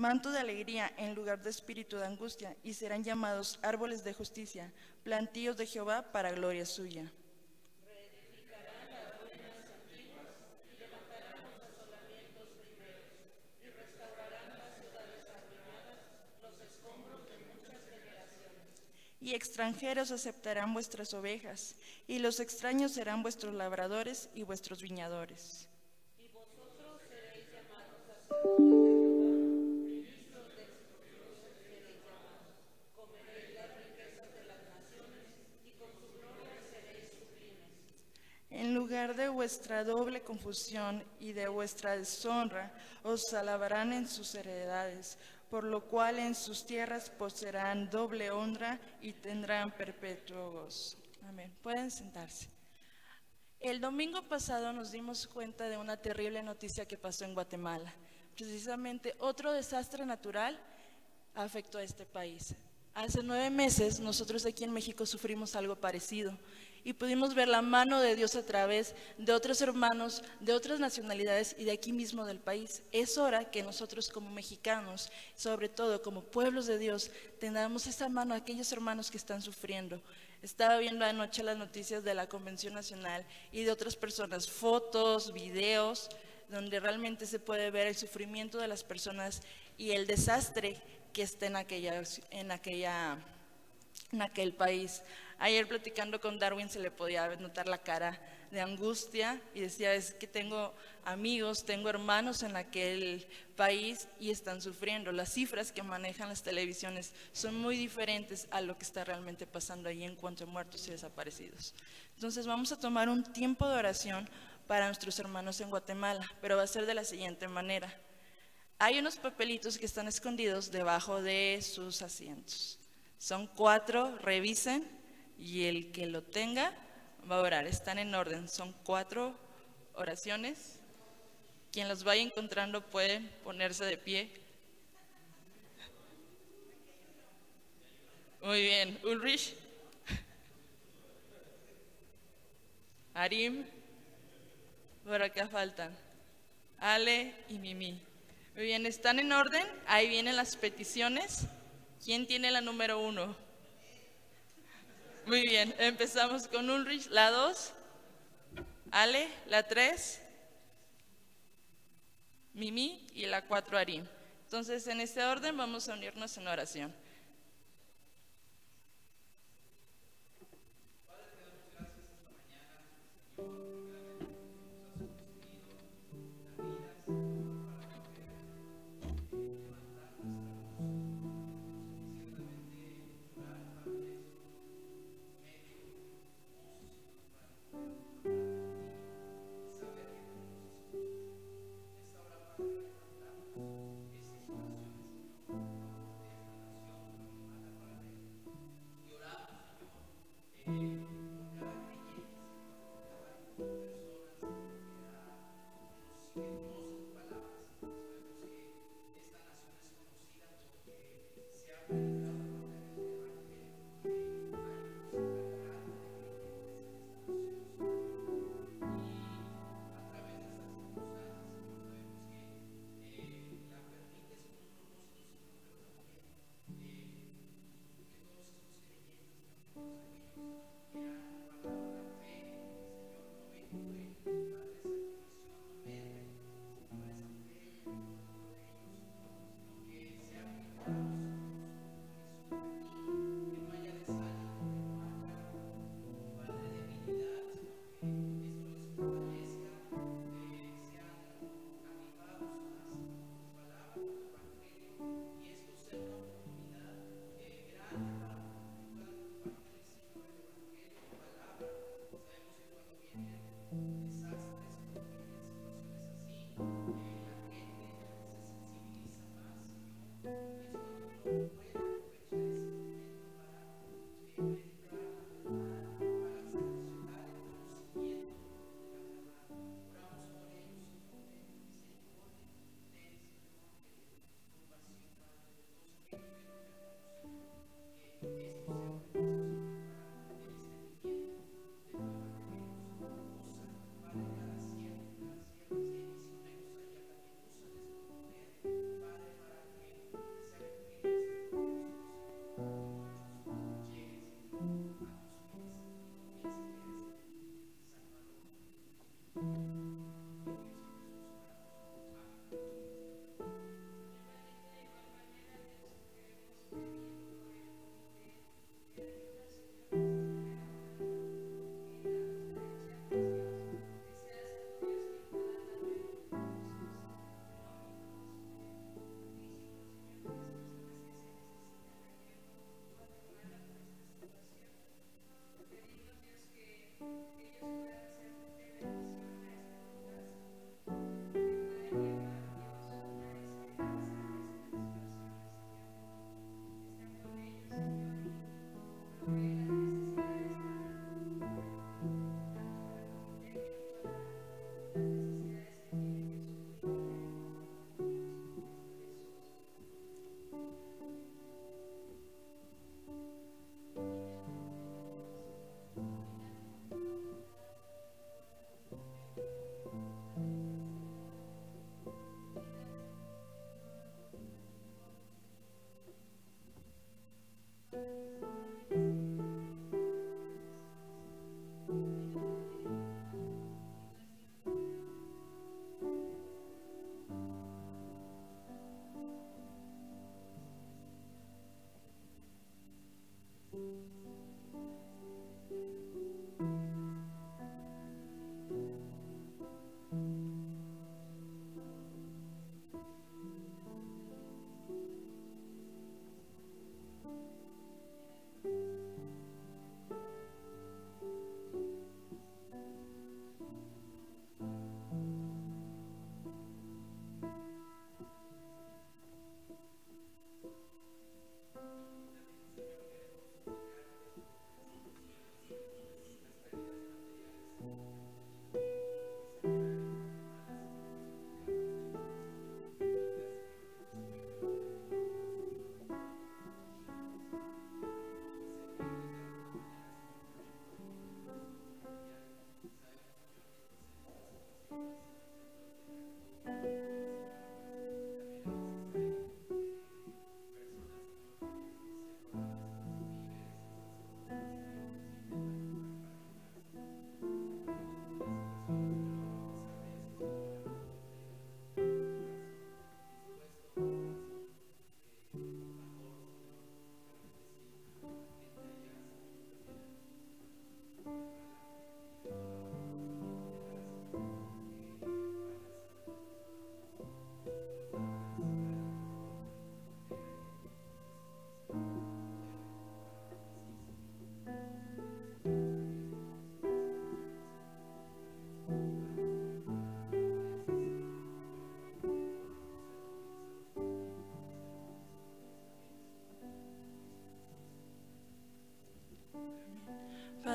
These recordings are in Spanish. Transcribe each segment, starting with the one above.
manto de alegría en lugar de espíritu de angustia, y serán llamados árboles de justicia, plantíos de Jehová para gloria suya. Y extranjeros aceptarán vuestras ovejas, y los extraños serán vuestros labradores y vuestros viñadores. Y vosotros seréis llamados sacerdotes de Jehová, ministros del Dios seréis llamados. Comeréis las riquezas de las naciones, y con su gloria seréis sublimes. En lugar de vuestra doble confusión y de vuestra deshonra, os alabarán en sus heredades, por lo cual en sus tierras poseerán doble honra y tendrán perpetuo gozo. Amén. Pueden sentarse. El domingo pasado nos dimos cuenta de una terrible noticia que pasó en Guatemala. Precisamente otro desastre natural afectó a este país. Hace 9 meses nosotros aquí en México sufrimos algo parecido y pudimos ver la mano de Dios a través de otros hermanos de otras nacionalidades y de aquí mismo del país. Es hora que nosotros como mexicanos, sobre todo como pueblos de Dios, tengamos esa mano a aquellos hermanos que están sufriendo. Estaba viendo anoche las noticias de la Convención Nacional y de otras personas, fotos, videos, donde realmente se puede ver el sufrimiento de las personas y el desastre que está en aquel país. Ayer platicando con Darwin se le podía notar la cara de angustia y decía, es que tengo amigos, tengo hermanos en aquel país y están sufriendo. Las cifras que manejan las televisiones son muy diferentes a lo que está realmente pasando allí en cuanto a muertos y desaparecidos. Entonces vamos a tomar un tiempo de oración para nuestros hermanos en Guatemala, pero va a ser de la siguiente manera. Hay unos papelitos que están escondidos debajo de sus asientos. Son 4, revisen y el que lo tenga va a orar. Están en orden, son 4 oraciones. Quien los vaya encontrando pueden ponerse de pie. Muy bien, Ulrich, Arim, por acá faltan Ale y Mimi. Muy bien, ¿están en orden? Ahí vienen las peticiones. ¿Quién tiene la número 1? Muy bien, empezamos con Ulrich, la 2, Ale, la 3, Mimi y la 4, Arim. Entonces, en este orden vamos a unirnos en oración.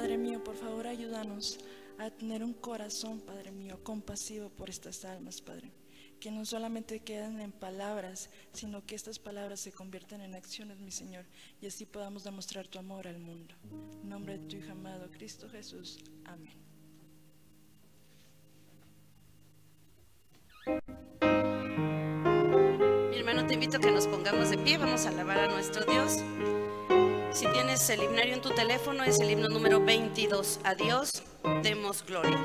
Padre mío, por favor, ayúdanos a tener un corazón, Padre mío, compasivo por estas almas, Padre. Que no solamente queden en palabras, sino que estas palabras se conviertan en acciones, mi Señor, y así podamos demostrar tu amor al mundo. En nombre de tu Hijo amado, Cristo Jesús. Amén. Mi hermano, te invito a que nos pongamos de pie. Vamos a alabar a nuestro Dios. Si tienes el himnario en tu teléfono, es el himno número 22. A Dios demos gloria.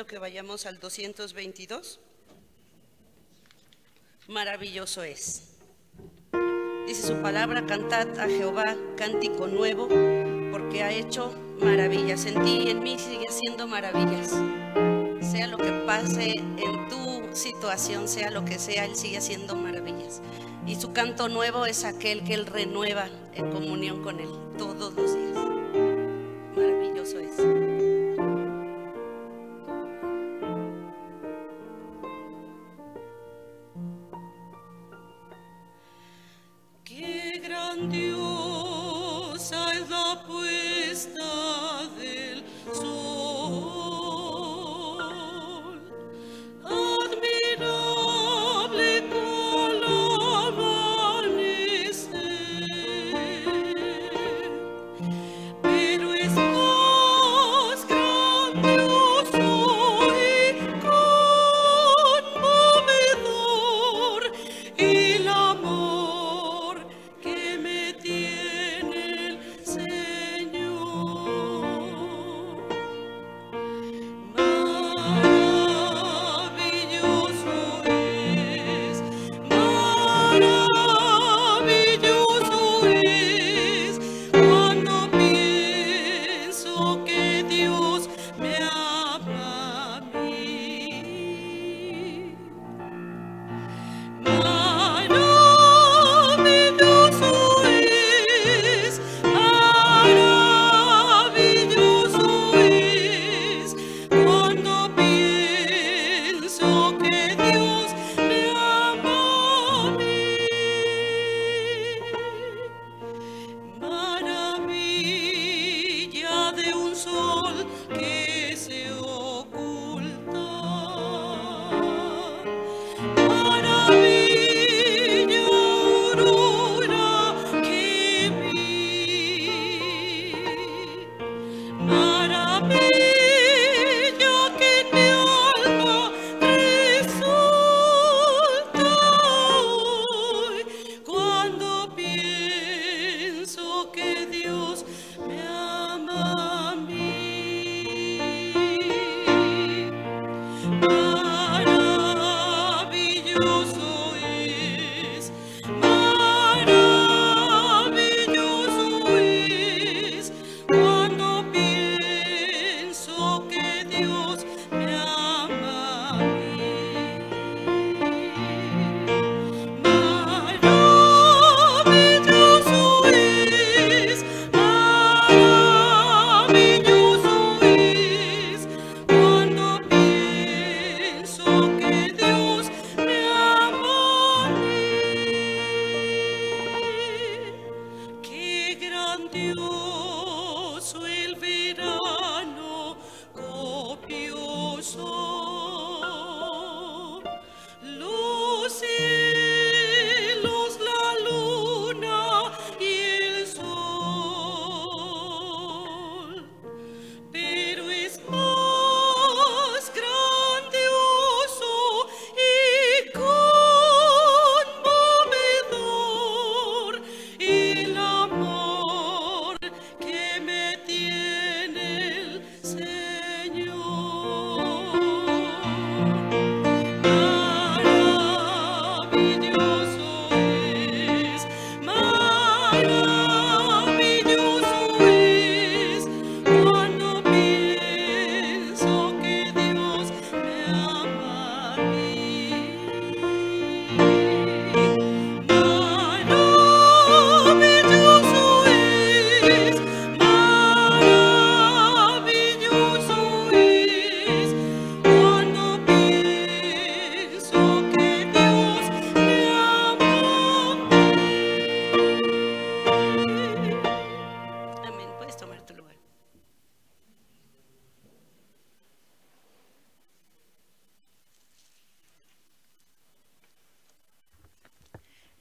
Que vayamos al 222. Maravilloso es. Dice su palabra: cantad a Jehová cántico nuevo, porque ha hecho maravillas. En ti y en mí sigue haciendo maravillas. Sea lo que pase en tu situación, sea lo que sea, Él sigue haciendo maravillas. Y su canto nuevo es aquel que Él renueva en comunión con Él todos los días. Maravilloso es. Grandiosa es la puesta del sol, admirable cual amanecer, pero es más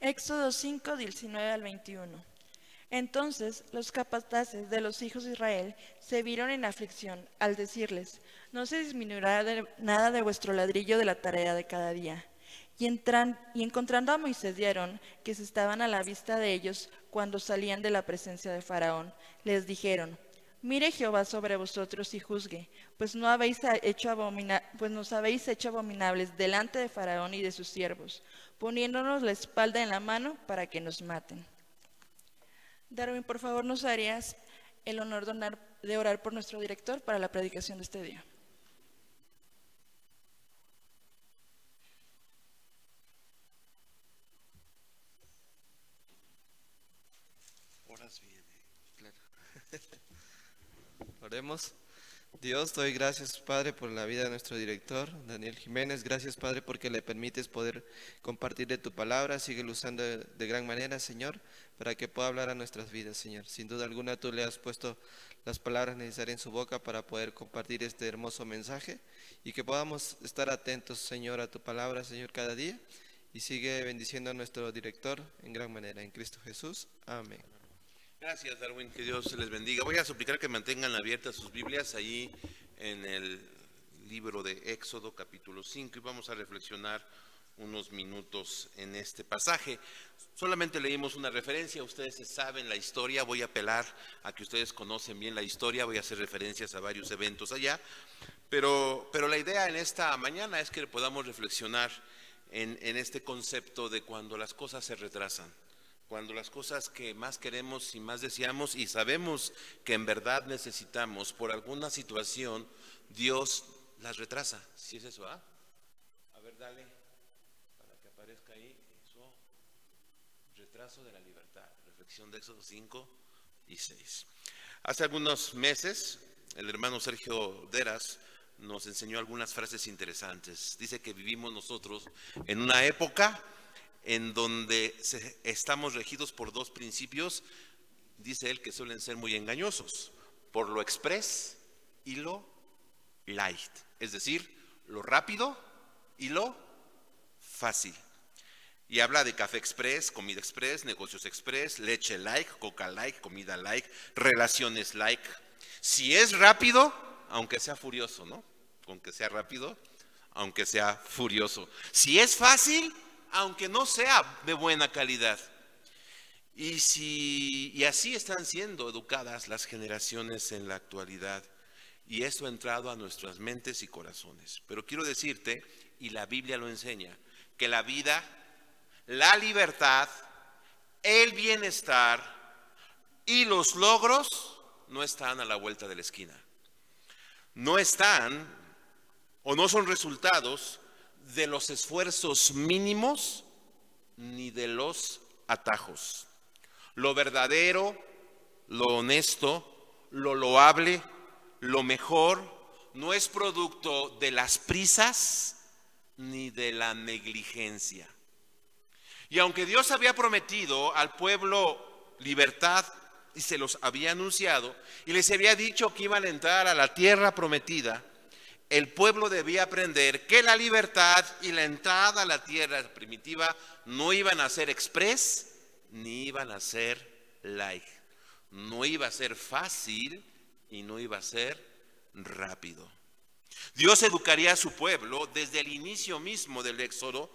Éxodo 5, 19 al 21. Entonces los capataces de los hijos de Israel se vieron en aflicción al decirles: no se disminuirá nada de vuestro ladrillo de la tarea de cada día. Y encontrando a Moisés y Aarón, que se estaban a la vista de ellos cuando salían de la presencia de Faraón, les dijeron: mire Jehová sobre vosotros y juzgue, pues nos habéis hecho abominables delante de Faraón y de sus siervos, poniéndonos la espalda en la mano para que nos maten. Darwin, por favor, ¿nos harías el honor de orar por nuestro director para la predicación de este día? Oras bien, claro. Oremos. Dios, doy gracias, Padre, por la vida de nuestro director, Daniel Jiménez. Gracias, Padre, porque le permites poder compartir de tu palabra. Síguelo usando de gran manera, Señor, para que pueda hablar a nuestras vidas, Señor. Sin duda alguna, tú le has puesto las palabras necesarias en su boca para poder compartir este hermoso mensaje y que podamos estar atentos, Señor, a tu palabra, Señor, cada día. Y sigue bendiciendo a nuestro director en gran manera. En Cristo Jesús. Amén. Gracias, Darwin, que Dios les bendiga. Voy a suplicar que mantengan abiertas sus Biblias ahí en el libro de Éxodo, capítulo 5, y vamos a reflexionar unos minutos en este pasaje. Solamente leímos una referencia, ustedes saben la historia, voy a apelar a que ustedes conocen bien la historia, voy a hacer referencias a varios eventos allá, pero la idea en esta mañana es que podamos reflexionar en este concepto de cuando las cosas se retrasan. Cuando las cosas que más queremos y más deseamos y sabemos que en verdad necesitamos por alguna situación, Dios las retrasa. ¿Sí es eso? A ver, dale, para que aparezca ahí eso. Retraso de la libertad. Reflexión de Éxodo 5 y 6. Hace algunos meses, el hermano Sergio Deras nos enseñó algunas frases interesantes. Dice que vivimos nosotros en una época en donde estamos regidos por dos principios, dice él, que suelen ser muy engañosos: por lo express y lo light, es decir, lo rápido y lo fácil. Y habla de café express, comida express, negocios express, leche like, coca like, comida like, relaciones like. Si es rápido, aunque sea furioso, ¿no? Aunque sea rápido, aunque sea furioso. Si es fácil, aunque no sea de buena calidad. Y así están siendo educadas las generaciones en la actualidad. Y eso ha entrado a nuestras mentes y corazones. Pero quiero decirte, y la Biblia lo enseña, que la vida, la libertad, el bienestar y los logros no están a la vuelta de la esquina. No están o no son resultados de los esfuerzos mínimos ni de los atajos. Lo verdadero, lo honesto, lo loable, lo mejor, no es producto de las prisas ni de la negligencia. Y aunque Dios había prometido al pueblo libertad y se los había anunciado y les había dicho que iban a entrar a la tierra prometida, el pueblo debía aprender que la libertad y la entrada a la tierra primitiva no iban a ser express ni iban a ser light. No iba a ser fácil y no iba a ser rápido. Dios educaría a su pueblo desde el inicio mismo del Éxodo,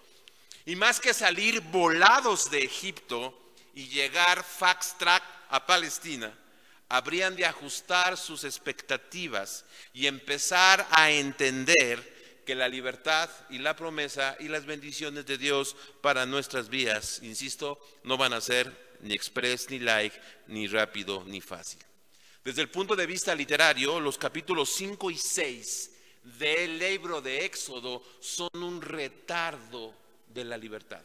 y más que salir volados de Egipto y llegar fast track a Palestina, habrían de ajustar sus expectativas y empezar a entender que la libertad y la promesa y las bendiciones de Dios para nuestras vidas, insisto, no van a ser ni express, ni light, ni rápido, ni fácil. Desde el punto de vista literario, los capítulos 5 y 6 del libro de Éxodo son un retardo de la libertad.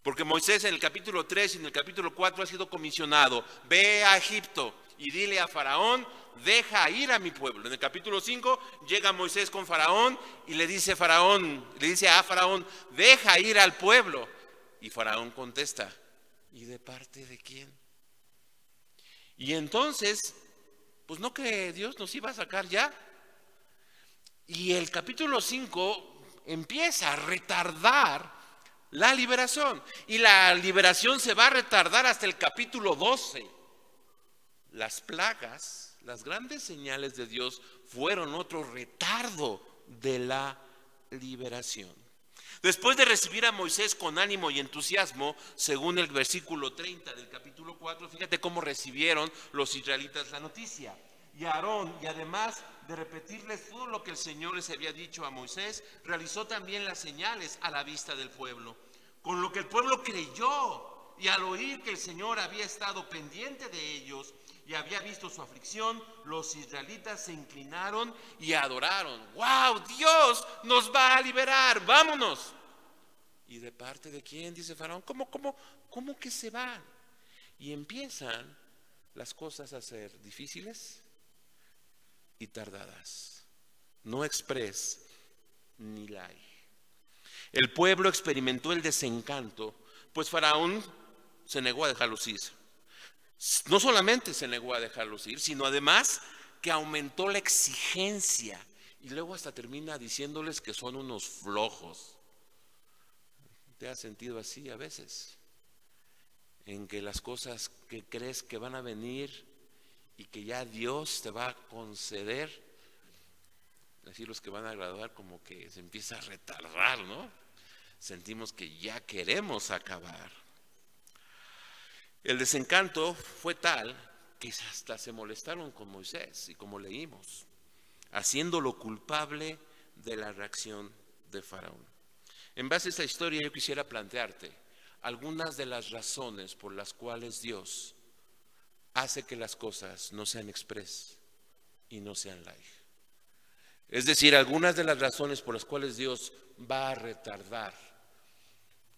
Porque Moisés en el capítulo 3 y en el capítulo 4 ha sido comisionado: ve a Egipto y dile a Faraón, deja ir a mi pueblo. En el capítulo 5 llega Moisés con Faraón y le dice a Faraón, deja ir al pueblo. Y Faraón contesta, ¿y de parte de quién? Y entonces, pues no que Dios nos iba a sacar ya. Y el capítulo 5 empieza a retardar la liberación. Y la liberación se va a retardar hasta el capítulo 12. Las plagas, las grandes señales de Dios fueron otro retardo de la liberación. Después de recibir a Moisés con ánimo y entusiasmo, según el versículo 30 del capítulo 4, fíjate cómo recibieron los israelitas la noticia. Y Aarón, y además de repetirles todo lo que el Señor les había dicho a Moisés, realizó también las señales a la vista del pueblo. Con lo que el pueblo creyó, y al oír que el Señor había estado pendiente de ellos y había visto su aflicción, los israelitas se inclinaron y adoraron. ¡Wow! Dios nos va a liberar, vámonos. ¿Y de parte de quién? Dice Faraón. ¿Cómo que se van? Y empiezan las cosas a ser difíciles y tardadas, no express ni light. El pueblo experimentó el desencanto, pues Faraón se negó a dejarlos ir. No solamente se negó a dejarlos ir, sino además que aumentó la exigencia y luego hasta termina diciéndoles que son unos flojos. ¿Te has sentido así a veces? En que las cosas que crees que van a venir y que ya Dios te va a conceder, así los que van a graduar como que se empieza a retardar, ¿no? Sentimos que ya queremos acabar. El desencanto fue tal que hasta se molestaron con Moisés, y como leímos, haciéndolo culpable de la reacción de Faraón. En base a esta historia yo quisiera plantearte algunas de las razones por las cuales Dios hace que las cosas no sean express y no sean light. Es decir, algunas de las razones por las cuales Dios va a retardar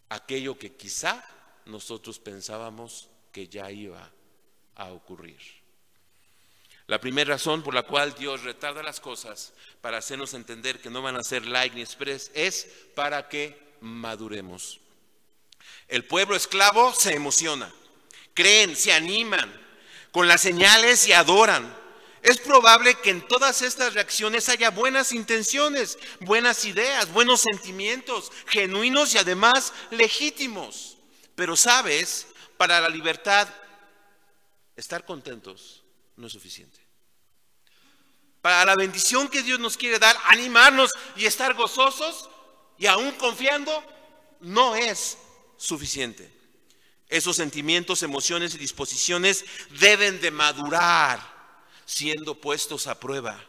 aquello que quizá nosotros pensábamos que ya iba a ocurrir. La primera razón por la cual Dios retarda las cosas para hacernos entender que no van a ser light ni express es para que maduremos. El pueblo esclavo se emociona, creen, se animan con las señales y adoran. Es probable que en todas estas reacciones haya buenas intenciones, buenas ideas, buenos sentimientos, genuinos y además legítimos. Pero sabes, para la libertad, estar contentos no es suficiente. Para la bendición que Dios nos quiere dar, animarnos y estar gozosos y aún confiando, no es suficiente. Esos sentimientos, emociones y disposiciones deben de madurar siendo puestos a prueba,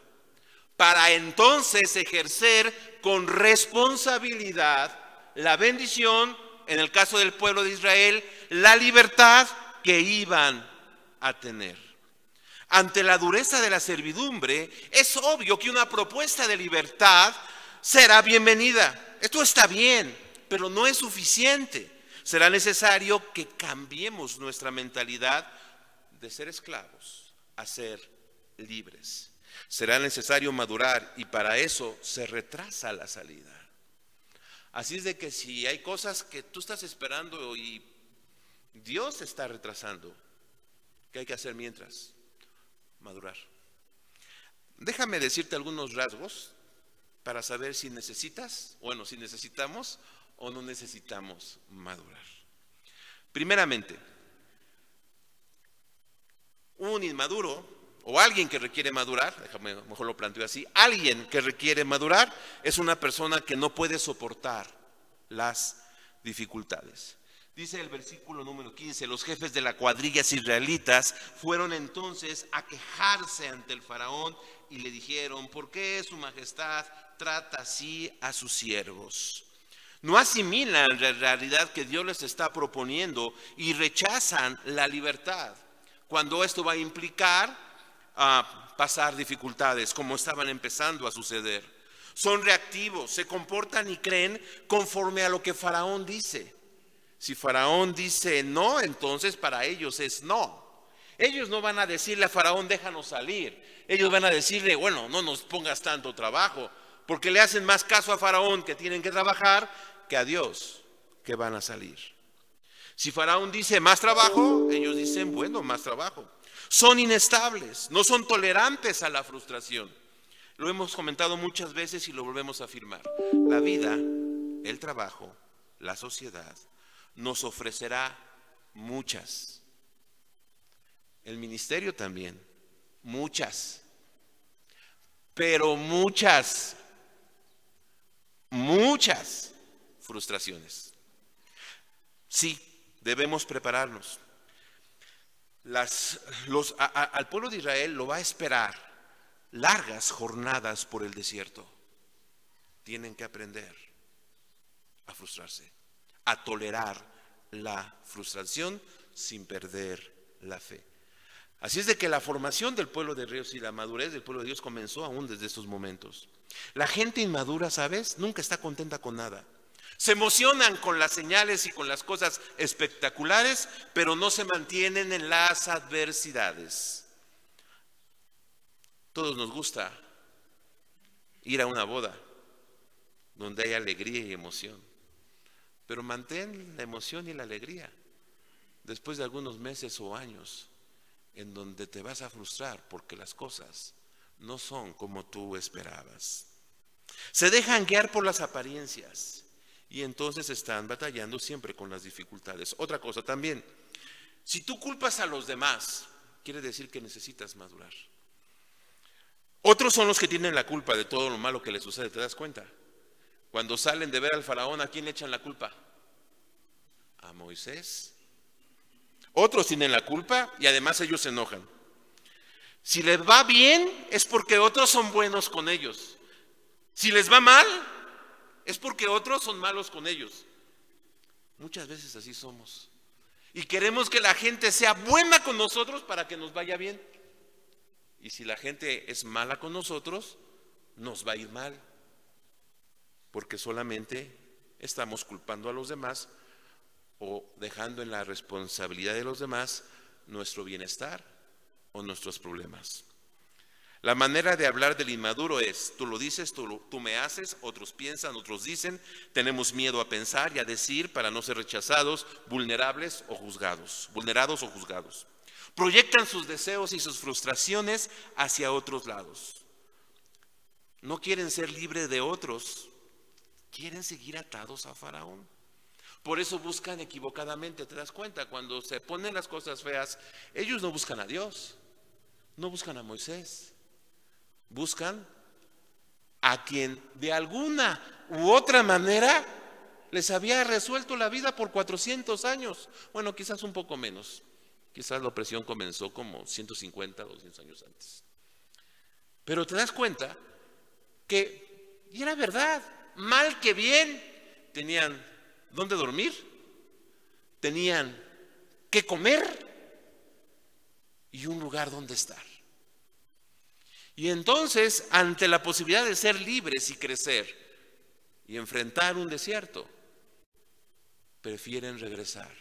para entonces ejercer con responsabilidad la bendición, en el caso del pueblo de Israel, la libertad que iban a tener. Ante la dureza de la servidumbre, es obvio que una propuesta de libertad será bienvenida. Esto está bien, pero no es suficiente. Será necesario que cambiemos nuestra mentalidad de ser esclavos a ser libres. Será necesario madurar y para eso se retrasa la salida. Así es de que si hay cosas que tú estás esperando y Dios está retrasando, ¿qué hay que hacer mientras? Madurar. Déjame decirte algunos rasgos para saber si necesitamos o no necesitamos madurar. Primeramente, un inmaduro o alguien que requiere madurar, déjame mejor lo planteo así, alguien que requiere madurar es una persona que no puede soportar las dificultades. Dice el versículo número 15, los jefes de las cuadrillas israelitas fueron entonces a quejarse ante el faraón y le dijeron, ¿por qué su majestad trata así a sus siervos? No asimilan la realidad que Dios les está proponiendo y rechazan la libertad, cuando esto va a implicar pasar dificultades, como estaban empezando a suceder. Son reactivos, se comportan y creen conforme a lo que Faraón dice. Si Faraón dice no, entonces para ellos es no. Ellos no van a decirle a Faraón, déjanos salir. Ellos van a decirle, bueno, no nos pongas tanto trabajo, porque le hacen más caso a Faraón que tienen que trabajar que a Dios que van a salir. Si Faraón dice más trabajo, ellos dicen, bueno, más trabajo. Son inestables, no son tolerantes a la frustración. Lo hemos comentado muchas veces y lo volvemos a afirmar. La vida, el trabajo la sociedad, nos ofrecerá muchas. El ministerio también, muchas. Pero muchas frustraciones. Sí, debemos prepararnos. Al pueblo de Israel lo va a esperar largas jornadas por el desierto. Tienen que aprender a frustrarse, a tolerar la frustración sin perder la fe. Así es de que la formación del pueblo de Dios y la madurez del pueblo de Dios comenzó aún desde estos momentos. La gente inmadura, ¿sabes? Nunca está contenta con nada. Se emocionan con las señales y con las cosas espectaculares, pero no se mantienen en las adversidades. Todos nos gusta ir a una boda donde hay alegría y emoción, pero mantén la emoción y la alegría después de algunos meses o años en donde te vas a frustrar porque las cosas no son como tú esperabas. Se dejan guiar por las apariencias y entonces están batallando siempre con las dificultades. Otra cosa también, si tú culpas a los demás, quiere decir que necesitas madurar. Otros son los que tienen la culpa de todo lo malo que les sucede, ¿te das cuenta? Cuando salen de ver al faraón, ¿a quién le echan la culpa? A Moisés. Otros tienen la culpa y además ellos se enojan. Si les va bien es porque otros son buenos con ellos. Si les va mal es porque otros son malos con ellos. Muchas veces así somos. Y queremos que la gente sea buena con nosotros para que nos vaya bien. Y si la gente es mala con nosotros, nos va a ir mal. Porque solamente estamos culpando a los demás o dejando en la responsabilidad de los demás nuestro bienestar o nuestros problemas. La manera de hablar del inmaduro es, tú lo dices, tú me haces, otros piensan, otros dicen, tenemos miedo a pensar y a decir para no ser rechazados, vulnerados o juzgados. Proyectan sus deseos y sus frustraciones hacia otros lados. No quieren ser libres de otros, quieren seguir atados a Faraón. Por eso buscan equivocadamente, ¿te das cuenta? Cuando se ponen las cosas feas, ellos no buscan a Dios, no buscan a Moisés, buscan a quien de alguna u otra manera les había resuelto la vida por 400 años. Bueno, quizás un poco menos, quizás la opresión comenzó como 150 o 200 años antes. Pero te das cuenta que, y era verdad, mal que bien, tenían ¿dónde dormir? Tenían qué comer y un lugar donde estar. Y entonces, ante la posibilidad de ser libres y crecer y enfrentar un desierto, prefieren regresar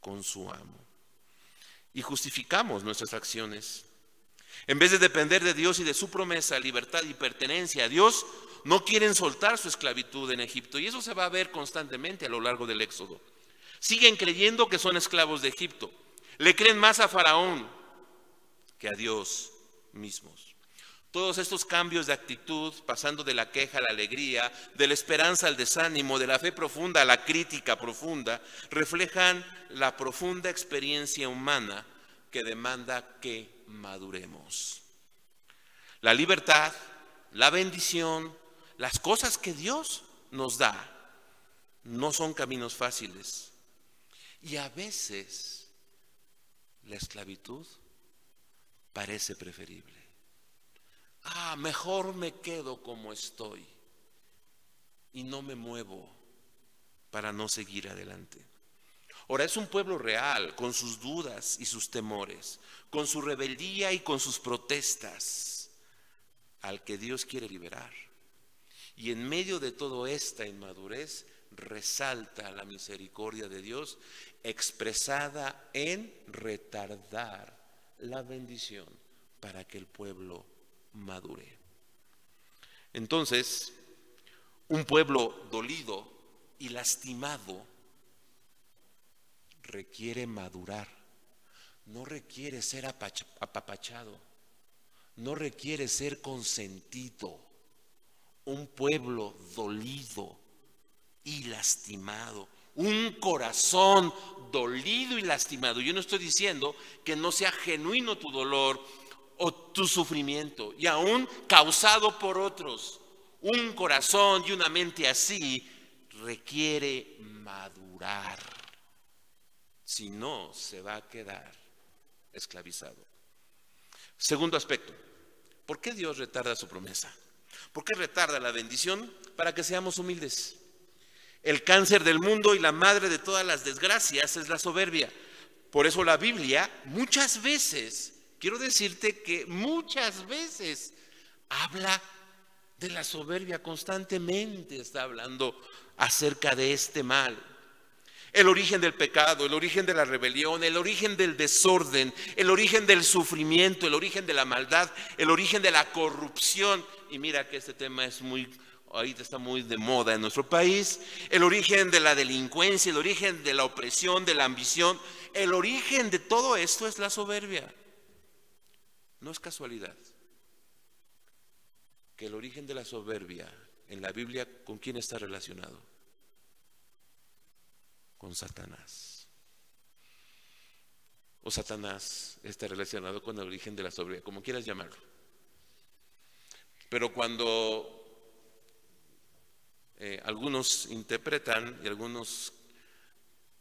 con su amo. Y justificamos nuestras acciones. En vez de depender de Dios y de su promesa, libertad y pertenencia a Dios, no quieren soltar su esclavitud en Egipto. Y eso se va a ver constantemente a lo largo del Éxodo. Siguen creyendo que son esclavos de Egipto. Le creen más a Faraón que a Dios mismos. Todos estos cambios de actitud, pasando de la queja a la alegría, de la esperanza al desánimo, de la fe profunda a la crítica profunda, reflejan la profunda experiencia humana que demanda que maduremos. La libertad, la bendición, las cosas que Dios nos da no son caminos fáciles. Y a veces la esclavitud parece preferible. Mejor me quedo como estoy y no me muevo para no seguir adelante. Ahora es un pueblo real, con sus dudas y sus temores, con su rebeldía y con sus protestas, al que Dios quiere liberar. Y en medio de toda esta inmadurez resalta la misericordia de Dios expresada en retardar la bendición para que el pueblo madure. Entonces, un pueblo dolido y lastimado requiere madurar, no requiere ser apapachado, no requiere ser consentido. Un pueblo dolido y lastimado. Un corazón dolido y lastimado. Yo no estoy diciendo que no sea genuino tu dolor o tu sufrimiento, y aún causado por otros. Un corazón y una mente así requiere madurar. Si no, se va a quedar esclavizado. Segundo aspecto, ¿por qué Dios retarda su promesa? ¿Por qué retarda la bendición? Para que seamos humildes. El cáncer del mundo y la madre de todas las desgracias es la soberbia. Por eso la Biblia muchas veces, quiero decirte que muchas veces habla de la soberbia, constantemente está hablando acerca de este mal. El origen del pecado, el origen de la rebelión, el origen del desorden, el origen del sufrimiento, el origen de la maldad, el origen de la corrupción. Y mira que este tema es ahorita está muy de moda en nuestro país. El origen de la delincuencia, el origen de la opresión, de la ambición. El origen de todo esto es la soberbia. No es casualidad que el origen de la soberbia en la Biblia, ¿con quién está relacionado? Con Satanás. O Satanás está relacionado con el origen de la soberbia, como quieras llamarlo. Pero cuando algunos interpretan y algunos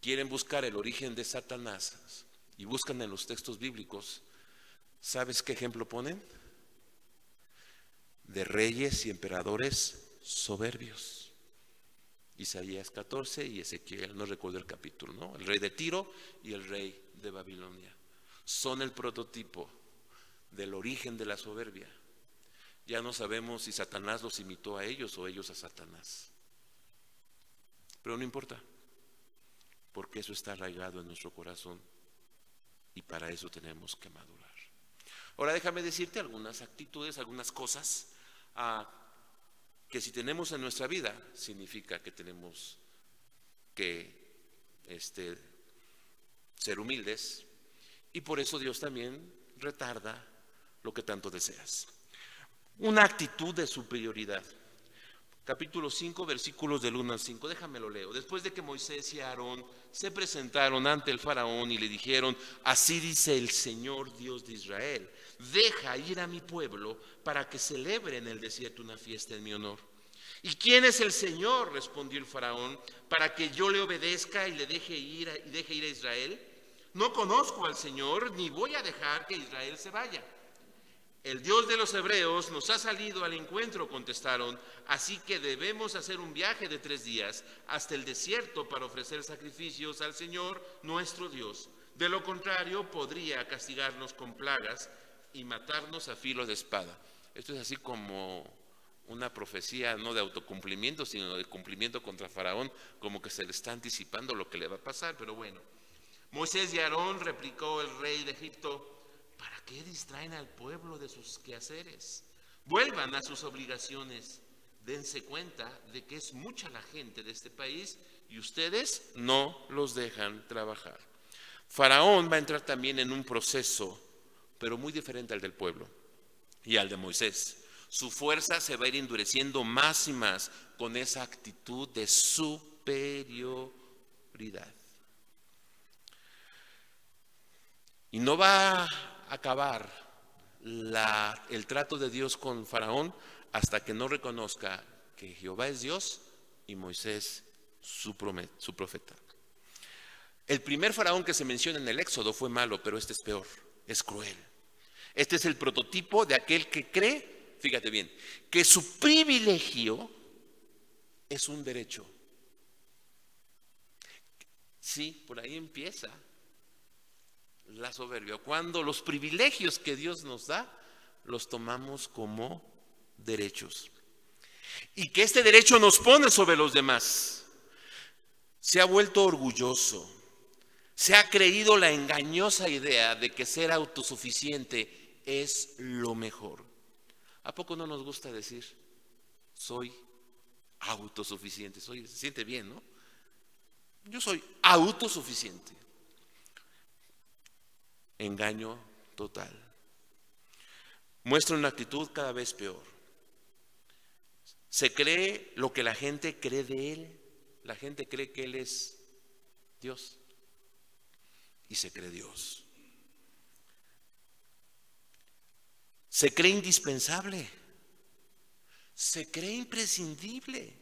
quieren buscar el origen de Satanás y buscan en los textos bíblicos, ¿sabes qué ejemplo ponen? De reyes y emperadores soberbios. Isaías 14 y Ezequiel, no recuerdo el capítulo, ¿no? El rey de Tiro y el rey de Babilonia. Son el prototipo del origen de la soberbia. Ya no sabemos si Satanás los imitó a ellos o ellos a Satanás. Pero no importa, porque eso está arraigado en nuestro corazón y para eso tenemos que madurar. Ahora déjame decirte algunas actitudes, algunas cosas que si tenemos en nuestra vida, significa que tenemos que ser humildes, y por eso Dios también retarda lo que tanto deseas. Una actitud de superioridad. Capítulo 5, versículos del 1 al 5, déjame lo leo. Después de que Moisés y Aarón se presentaron ante el faraón y le dijeron: así dice el Señor Dios de Israel, deja ir a mi pueblo para que celebre en el desierto una fiesta en mi honor. ¿Y quién es el Señor?, respondió el faraón, para que yo le obedezca y le deje ir a Israel. No conozco al Señor, ni voy a dejar que Israel se vaya. El Dios de los hebreos nos ha salido al encuentro, contestaron, así que debemos hacer un viaje de 3 días hasta el desierto para ofrecer sacrificios al Señor nuestro Dios. De lo contrario, podría castigarnos con plagas y matarnos a filo de espada. Esto es así como una profecía no de autocumplimiento, sino de cumplimiento contra Faraón, como que se le está anticipando lo que le va a pasar, pero bueno. Moisés y Aarón, replicó el rey de Egipto, ¿para qué distraen al pueblo de sus quehaceres? Vuelvan a sus obligaciones, dense cuenta de que es mucha la gente de este país y ustedes no los dejan trabajar. Faraón va a entrar también en un proceso, pero muy diferente al del pueblo y al de Moisés. Su fuerza se va a ir endureciendo más y más con esa actitud de superioridad. Y no va a acabar el trato de Dios con Faraón hasta que no reconozca que Jehová es Dios y Moisés su profeta. El primer faraón que se menciona en el Éxodo fue malo, pero este es peor, es cruel. Este es el prototipo de aquel que cree, fíjate bien, que su privilegio es un derecho. Sí, por ahí empieza la soberbia, cuando los privilegios que Dios nos da los tomamos como derechos y que este derecho nos pone sobre los demás. Se ha vuelto orgulloso, se ha creído la engañosa idea de que ser autosuficiente es lo mejor. ¿A poco no nos gusta decir soy autosuficiente? Se siente bien, ¿no? Yo soy autosuficiente. Engaño total. Muestra una actitud cada vez peor. Se cree lo que la gente cree de él la gente cree que Él es Dios y se cree Dios. Se cree indispensable, se cree imprescindible,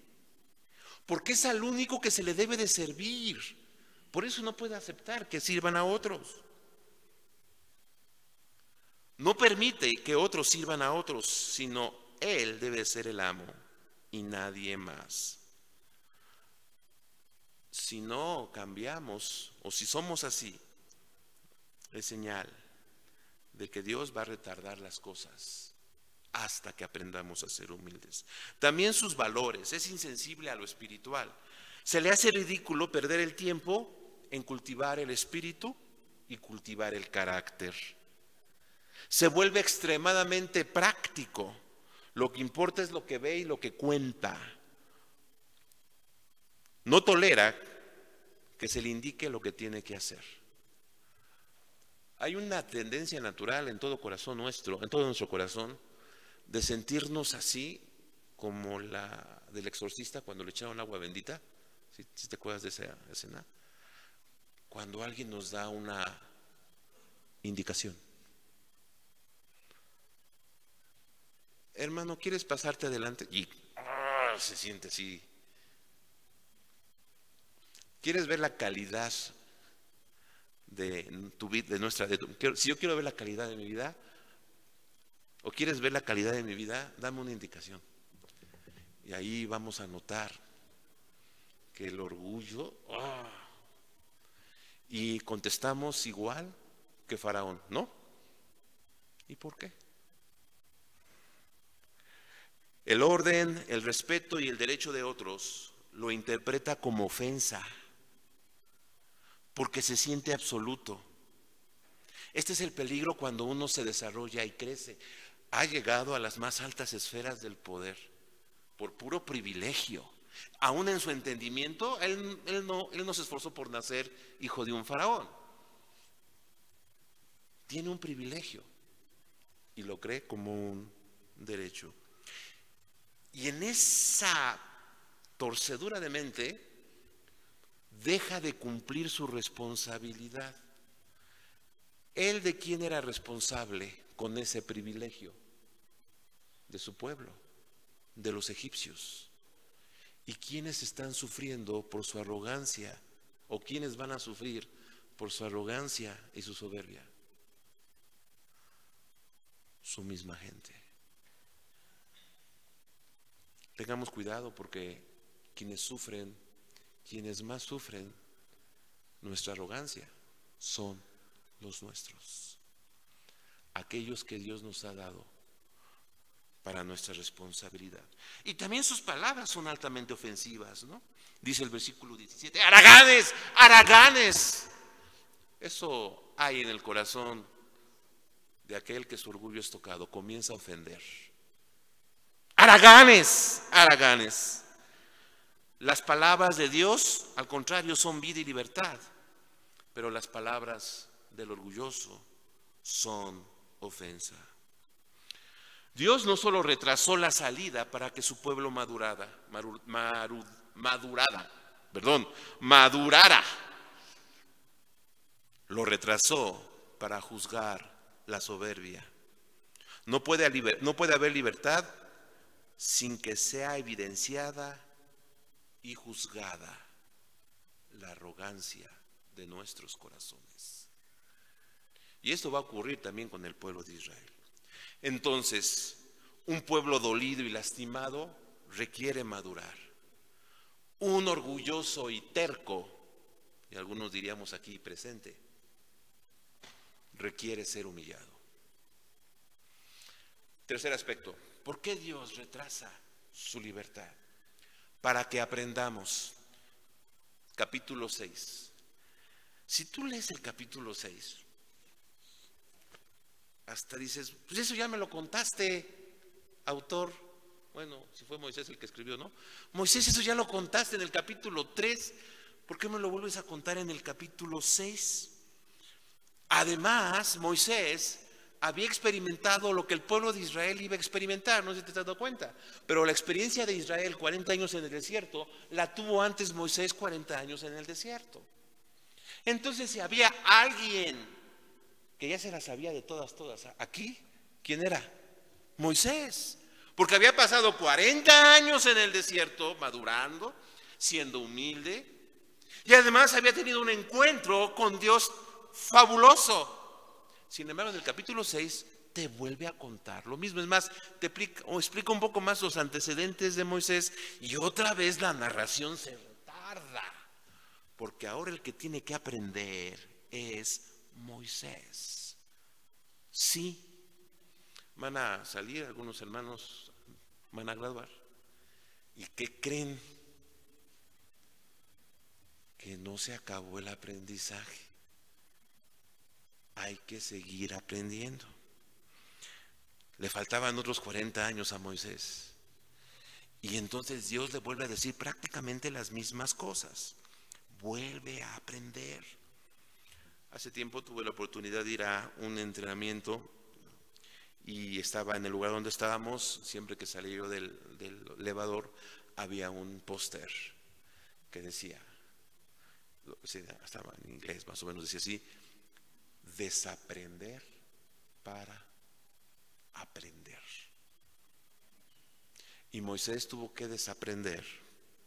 porque es al único que se le debe de servir. Por eso no puede aceptar que sirvan a otros. No permite que otros sirvan a otros, sino Él debe ser el amo y nadie más. Si no cambiamos, o si somos así, es señal de que Dios va a retardar las cosas hasta que aprendamos a ser humildes. También sus valores, es insensible a lo espiritual. Se le hace ridículo perder el tiempo en cultivar el espíritu y cultivar el carácter. Se vuelve extremadamente práctico. Lo que importa es lo que ve y lo que cuenta. No tolera que se le indique lo que tiene que hacer. Hay una tendencia natural en todo corazón nuestro, en todo nuestro corazón, de sentirnos así como la del exorcista cuando le echaron agua bendita. ¿Sí te acuerdas de esa escena? Cuando alguien nos da una indicación. Hermano, ¿quieres pasarte adelante? Y se siente así. ¿Quieres ver la calidad de tu vida, si yo quiero ver la calidad de mi vida, o quieres ver la calidad de mi vida, dame una indicación. Y ahí vamos a notar que el orgullo, y contestamos igual que Faraón, ¿no? ¿Y por qué? El orden, el respeto y el derecho de otros lo interpreta como ofensa, porque se siente absoluto. Este es el peligro cuando uno se desarrolla y crece. Ha llegado a las más altas esferas del poder por puro privilegio. Aún en su entendimiento, él no se esforzó por nacer hijo de un faraón. Tiene un privilegio y lo cree como un derecho. Y en esa torcedura de mente, deja de cumplir su responsabilidad. ¿Él de quién era responsable con ese privilegio? De su pueblo, de los egipcios. ¿Y quiénes están sufriendo por su arrogancia? ¿O quiénes van a sufrir por su arrogancia y su soberbia? Su misma gente. Tengamos cuidado porque quienes más sufren nuestra arrogancia son los nuestros, aquellos que Dios nos ha dado para nuestra responsabilidad. Y también sus palabras son altamente ofensivas, ¿no? Dice el versículo 17, ¡haraganes! ¡Haraganes! Eso hay en el corazón de aquel que su orgullo es tocado, comienza a ofender. ¡Haraganes! ¡Haraganes! Las palabras de Dios, al contrario, son vida y libertad, pero las palabras del orgulloso son ofensa. Dios no solo retrasó la salida para que su pueblo madurara, lo retrasó para juzgar la soberbia. No puede haber libertad sin que sea evidenciada y juzgada la arrogancia de nuestros corazones. Y esto va a ocurrir también con el pueblo de Israel. Entonces, un pueblo dolido y lastimado requiere madurar. Un orgulloso y terco, y algunos diríamos aquí presente, requiere ser humillado. Tercer aspecto, ¿por qué Dios retrasa su libertad? Para que aprendamos. Capítulo 6. Si tú lees el capítulo 6, hasta dices, pues eso ya me lo contaste, autor. Bueno, si fue Moisés el que escribió, ¿no? Moisés, eso ya lo contaste en el capítulo 3, ¿por qué me lo vuelves a contar en el capítulo 6? Además, Moisés había experimentado lo que el pueblo de Israel iba a experimentar, no sé si te has dado cuenta, pero la experiencia de Israel 40 años en el desierto, la tuvo antes Moisés 40 años en el desierto. Entonces, si había alguien que ya se la sabía de todas, aquí, ¿quién era? Moisés, porque había pasado 40 años en el desierto, madurando, siendo humilde, y además había tenido un encuentro con Dios fabuloso. Sin embargo, en el capítulo 6 te vuelve a contar lo mismo. Es más, te explica un poco más los antecedentes de Moisés y otra vez la narración se retarda, porque ahora el que tiene que aprender es Moisés. Sí, van a salir algunos hermanos, van a graduar. ¿Y qué creen? Que no se acabó el aprendizaje. Hay que seguir aprendiendo. Le faltaban otros 40 años a Moisés. Y entonces Dios le vuelve a decir prácticamente las mismas cosas. Vuelve a aprender. Hace tiempo tuve la oportunidad de ir a un entrenamiento y estaba en el lugar donde estábamos. Siempre que salía yo del elevador había un póster que decía, estaba en inglés más o menos, decía así: desaprender para aprender. Y Moisés tuvo que desaprender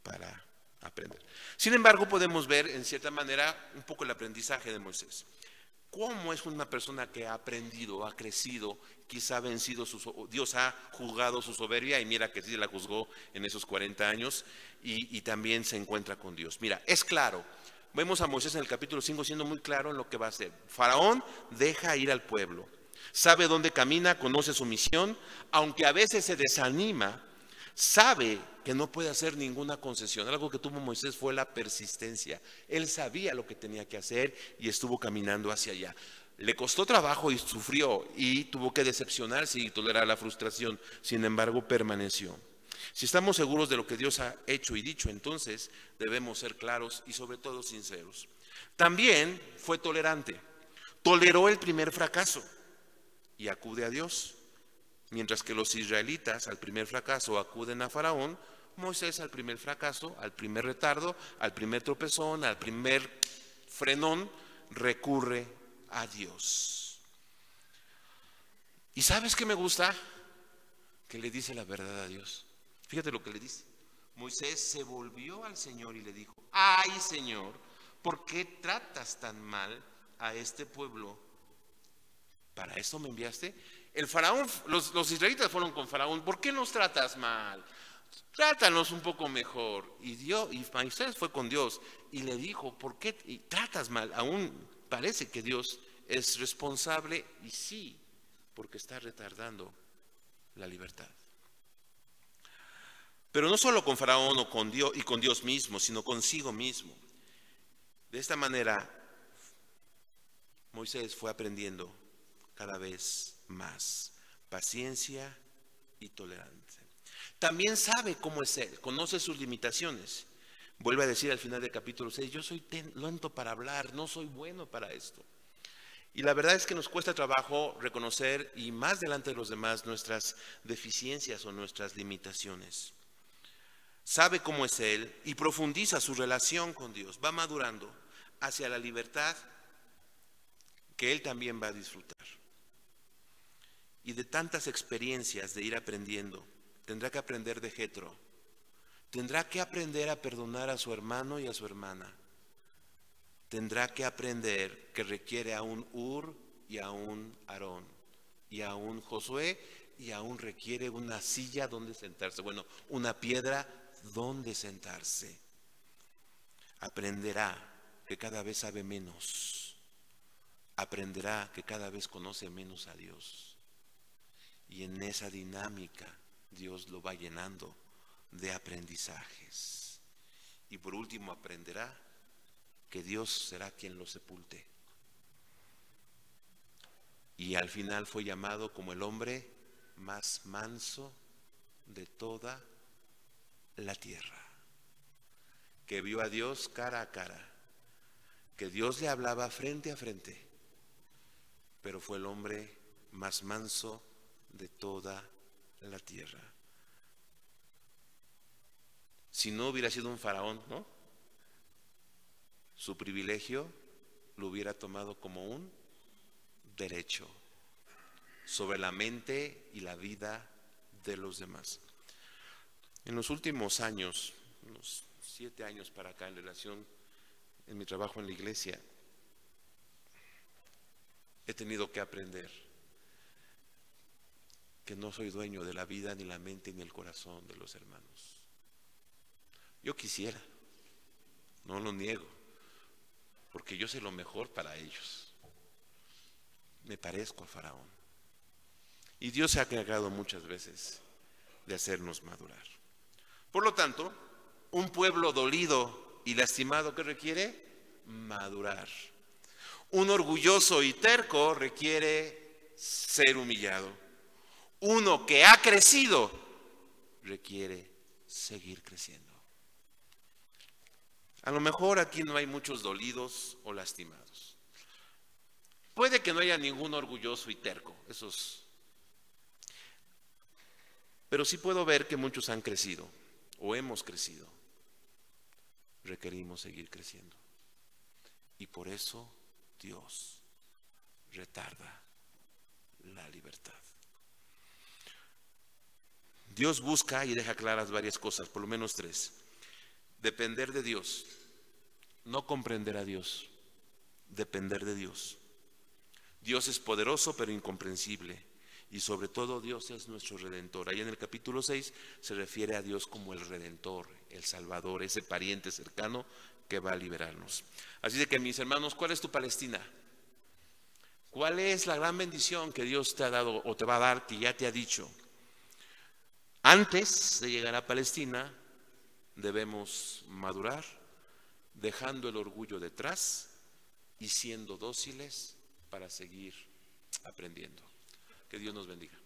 para aprender. Sin embargo, podemos ver en cierta manera un poco el aprendizaje de Moisés. ¿Cómo es una persona que ha aprendido, ha crecido, quizá ha vencido Dios ha juzgado su soberbia, y mira que sí la juzgó en esos 40 años, y también se encuentra con Dios? Mira, es claro. Vemos a Moisés en el capítulo 5 siendo muy claro en lo que va a hacer. Faraón deja ir al pueblo. Sabe dónde camina, conoce su misión, aunque a veces se desanima, sabe que no puede hacer ninguna concesión. Algo que tuvo Moisés fue la persistencia. Él sabía lo que tenía que hacer y estuvo caminando hacia allá. Le costó trabajo y sufrió y tuvo que decepcionarse y tolerar la frustración. Sin embargo, permaneció. Si estamos seguros de lo que Dios ha hecho y dicho, entonces debemos ser claros y sobre todo sinceros. También fue tolerante. Toleró el primer fracaso y acude a Dios. Mientras que los israelitas al primer fracaso acuden a Faraón, Moisés al primer fracaso, al primer retardo, al primer tropezón, al primer frenón, recurre a Dios. ¿Y sabes qué me gusta? Que le dice la verdad a Dios. Fíjate lo que le dice. Moisés se volvió al Señor y le dijo: ay, Señor, ¿por qué tratas tan mal a este pueblo? ¿Para esto me enviaste? El faraón, los israelitas fueron con Faraón: ¿por qué nos tratas mal? Trátanos un poco mejor. Y Moisés fue con Dios y le dijo: ¿por qué tratas mal? Aún parece que Dios es responsable, y sí, porque está retardando la libertad. Pero no solo con Faraón o con Dios y con Dios mismo, sino consigo mismo. De esta manera, Moisés fue aprendiendo cada vez más paciencia y tolerancia. También sabe cómo es él, conoce sus limitaciones. Vuelve a decir al final del capítulo 6: yo soy lento para hablar, no soy bueno para esto. Y la verdad es que nos cuesta trabajo reconocer, y más delante de los demás, nuestras deficiencias o nuestras limitaciones. Sabe cómo es él y profundiza su relación con Dios. Va madurando hacia la libertad que él también va a disfrutar. Y de tantas experiencias de ir aprendiendo, tendrá que aprender de Jetro. Tendrá que aprender a perdonar a su hermano y a su hermana. Tendrá que aprender que requiere a un Ur y a un Aarón y a un Josué, y aún requiere una silla donde sentarse. Bueno, una piedra donde sentarse. Aprenderá que cada vez sabe menos. Aprenderá que cada vez conoce menos a Dios. Y en esa dinámica Dios lo va llenando de aprendizajes. Y por último aprenderá que Dios será quien lo sepulte. Y al final fue llamado como el hombre más manso de toda la tierra, que vio a Dios cara a cara, que Dios le hablaba frente a frente, pero fue el hombre más manso de toda la tierra. Si no hubiera sido un faraón, ¿no? Su privilegio lo hubiera tomado como un derecho sobre la mente y la vida de los demás. En los últimos años, unos 7 años para acá, en relación en mi trabajo en la iglesia, he tenido que aprender que no soy dueño de la vida, ni la mente, ni el corazón de los hermanos. Yo quisiera, no lo niego, porque yo sé lo mejor para ellos. Me parezco al faraón. Y Dios se ha encargado muchas veces de hacernos madurar. Por lo tanto, un pueblo dolido y lastimado, ¿qué requiere? Madurar. Un orgulloso y terco requiere ser humillado. Uno que ha crecido requiere seguir creciendo. A lo mejor aquí no hay muchos dolidos o lastimados. Puede que no haya ningún orgulloso y terco, pero sí puedo ver que muchos han crecido o hemos crecido. Requerimos seguir creciendo. Y por eso Dios retarda la libertad. Dios busca y deja claras varias cosas, por lo menos 3. Depender de Dios, no comprender a Dios, depender de Dios. Dios es poderoso pero incomprensible, y sobre todo Dios es nuestro Redentor. Ahí en el capítulo 6 se refiere a Dios como el Redentor, el Salvador, ese pariente cercano que va a liberarnos. Así de que, mis hermanos, ¿cuál es tu Palestina? ¿Cuál es la gran bendición que Dios te ha dado o te va a dar, que ya te ha dicho? Antes de llegar a Palestina, debemos madurar, dejando el orgullo detrás y siendo dóciles para seguir aprendiendo. Que Dios nos bendiga.